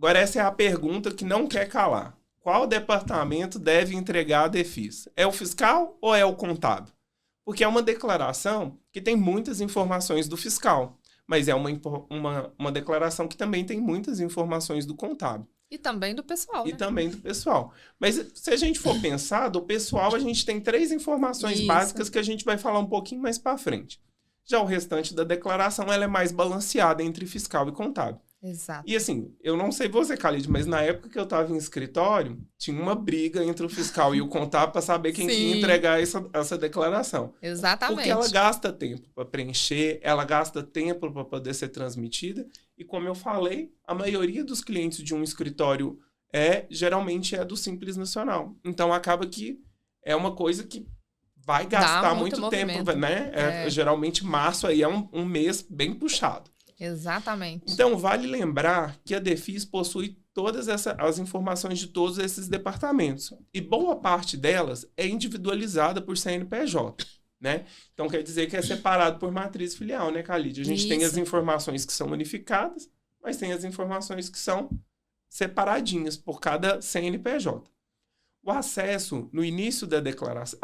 Agora, essa é a pergunta que não quer calar. Qual departamento deve entregar a DEFIS? É o fiscal ou é o contábil? Porque é uma declaração que tem muitas informações do fiscal, mas é uma declaração que também tem muitas informações do contábil. E também do pessoal, E né? também do pessoal. Mas se a gente for pensar, do pessoal a gente tem 3 informações básicas que a gente vai falar um pouquinho mais para frente. Já o restante da declaração, ela é mais balanceada entre fiscal e contábil. Exato. E assim, eu não sei você, Khalid, mas na época que eu estava em escritório, tinha uma briga entre o fiscal e o contábil para saber quem ia entregar essa declaração. Exatamente. Porque ela gasta tempo para preencher, ela gasta tempo para poder ser transmitida. E como eu falei, a maioria dos clientes de um escritório geralmente é do Simples Nacional. Então acaba que é uma coisa que vai gastar muito tempo, né? Geralmente março aí é um mês bem puxado. Exatamente. Então, vale lembrar que a DEFIS possui todas as informações de todos esses departamentos. E boa parte delas é individualizada por CNPJ, né? Então, quer dizer que é separado por matriz filial, né, Khalid? A gente tem as informações que são unificadas, mas tem as informações que são separadinhas por cada CNPJ. O acesso no início da declaração,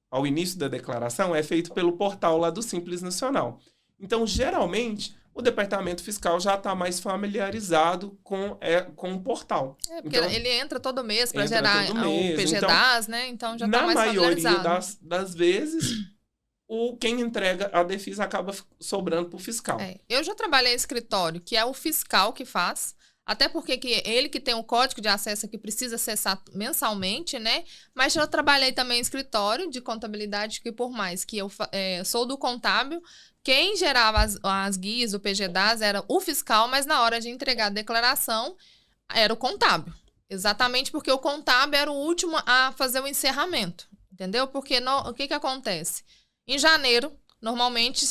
ao início da declaração é feito pelo portal lá do Simples Nacional. Então, geralmente, o departamento fiscal já está mais familiarizado com o portal. Porque então, ele entra todo mês para gerar o PGDAS, né? Então, já está mais familiarizado. Na maioria das vezes, quem entrega a DEFIS acaba sobrando para o fiscal. Eu já trabalhei em escritório, que é o fiscal que faz, até porque ele que tem o código de acesso que precisa acessar mensalmente, né? Mas já trabalhei também em escritório de contabilidade, que por mais que eu sou do contábil, quem gerava as guias, o PGDAS, era o fiscal, mas na hora de entregar a declaração, era o contábil. Exatamente porque o contábil era o último a fazer o encerramento, entendeu? Porque o que acontece? Em janeiro, normalmente,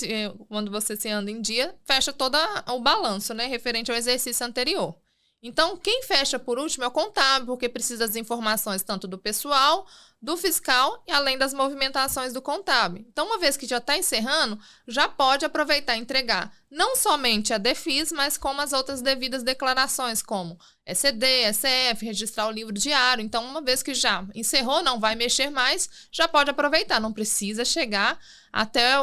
quando você se anda em dia, fecha todo o balanço, né? Referente ao exercício anterior. Então, quem fecha por último é o contábil, porque precisa das informações tanto do pessoal, do fiscal e além das movimentações do contábil. Então, uma vez que já está encerrando, já pode aproveitar e entregar não somente a DEFIS, mas como as outras devidas declarações, como ECD, ECF, registrar o livro diário. Então, uma vez que já encerrou, não vai mexer mais, já pode aproveitar. Não precisa chegar até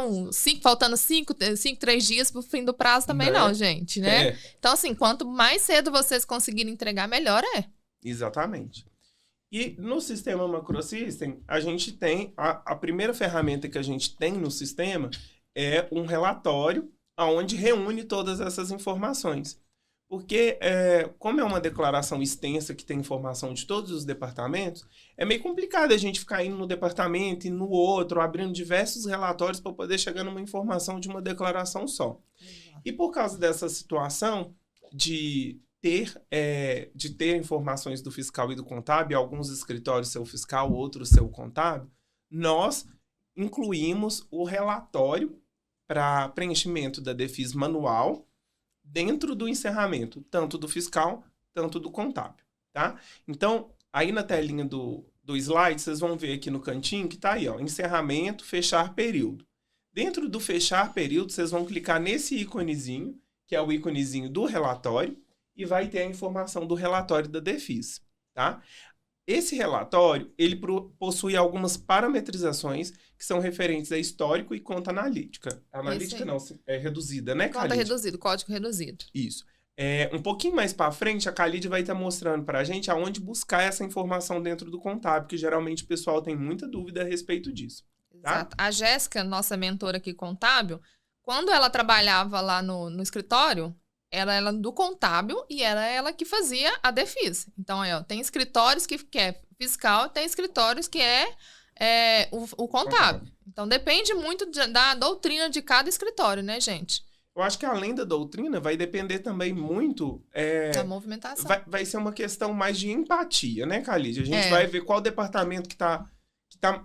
faltando 3 dias para o fim do prazo também não, gente, né? Então, assim, quanto mais cedo vocês conseguirem entregar, melhor é. Exatamente. E no sistema Macrosystem, a gente tem, a primeira ferramenta que a gente tem no sistema é um relatório onde reúne todas essas informações. Porque, como é uma declaração extensa que tem informação de todos os departamentos, é meio complicado a gente ficar indo no departamento e no outro, abrindo diversos relatórios para poder chegar numa informação de uma declaração só. E por causa dessa situação de ter informações do fiscal e do contábil, alguns escritórios seu fiscal, outros seu contábil, nós incluímos o relatório para preenchimento da DEFIS manual dentro do encerramento, tanto do fiscal, tanto do contábil, tá? Então, aí na telinha do slide, vocês vão ver aqui no cantinho que tá aí, ó, encerramento, fechar período. Dentro do fechar período, vocês vão clicar nesse íconezinho, que é o íconezinho do relatório, e vai ter a informação do relatório da DEFIS, tá? Esse relatório, ele possui algumas parametrizações que são referentes a histórico e conta analítica. Analítica não, é reduzida, né, Khalid? Conta reduzido, código reduzido. Isso. Um pouquinho mais para frente, a Khalid vai estar mostrando para a gente aonde buscar essa informação dentro do contábil, que geralmente o pessoal tem muita dúvida a respeito disso. Tá? Exato. A Jéssica, nossa mentora aqui contábil, quando ela trabalhava lá no escritório, ela do contábil e era ela que fazia a DEFIS. Então, tem escritórios que é fiscal, tem escritórios que é o contábil. Então, depende muito da doutrina de cada escritório, né, gente? Eu acho que além da doutrina, vai depender também muito... da movimentação. Vai ser uma questão mais de empatia, né, Khalid? A gente vai ver qual departamento que tá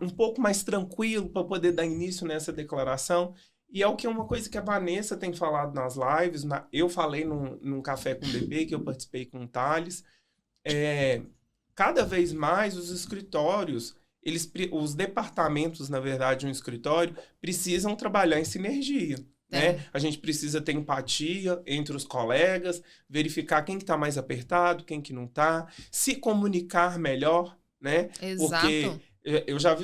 um pouco mais tranquilo para poder dar início nessa declaração. E é uma coisa que a Vanessa tem falado nas lives, eu falei num Café com o DP, que eu participei com o Thales. Cada vez mais os escritórios, os departamentos, na verdade, um escritório, precisam trabalhar em sinergia. né? A gente precisa ter empatia entre os colegas, verificar quem que tá mais apertado, quem que não tá, se comunicar melhor, né? Exato. Porque eu já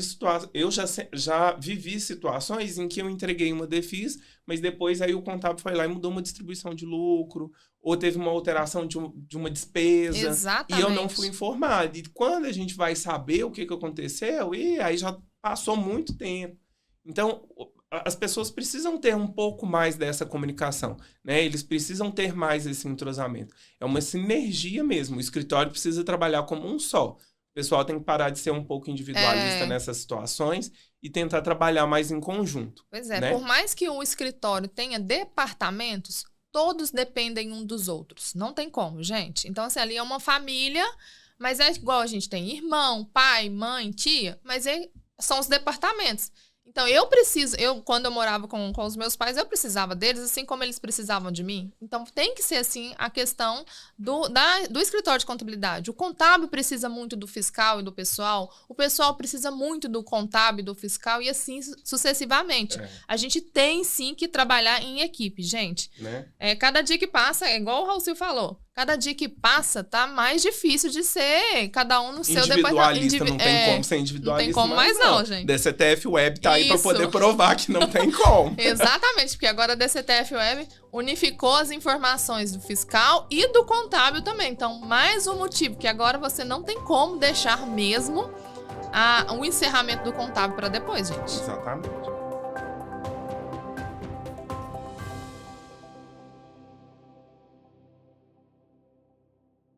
já vivi situações em que eu entreguei uma DEFIS, mas depois aí o contábil foi lá e mudou uma distribuição de lucro, ou teve uma alteração de uma despesa. Exatamente. E eu não fui informado. E quando a gente vai saber o que aconteceu, e aí já passou muito tempo. Então, as pessoas precisam ter um pouco mais dessa comunicação, né? Eles precisam ter mais esse entrosamento. É uma sinergia mesmo. O escritório precisa trabalhar como um só. O pessoal tem que parar de ser um pouco individualista nessas situações e tentar trabalhar mais em conjunto. Pois é, né? Por mais que o escritório tenha departamentos, todos dependem um dos outros. Não tem como, gente. Então, assim, ali é uma família, mas é igual a gente tem irmão, pai, mãe, tia, mas são os departamentos. Então, quando eu morava com os meus pais, eu precisava deles, assim como eles precisavam de mim. Então, tem que ser, assim, a questão do escritório de contabilidade. O contábil precisa muito do fiscal e do pessoal, o pessoal precisa muito do contábil e do fiscal, e assim sucessivamente. A gente tem, sim, que trabalhar em equipe, gente. Né? Cada dia que passa, é igual o Raulcil falou, cada dia que passa tá mais difícil de ser cada um no seu departamento. Individualista, não tem como ser individualista. Não tem como mais não, gente. DCTF Web tá aí para poder provar que não tem como. Exatamente, porque agora a DCTF Web unificou as informações do fiscal e do contábil também. Então, mais um motivo, que agora você não tem como deixar mesmo o encerramento do contábil para depois, gente. Exatamente.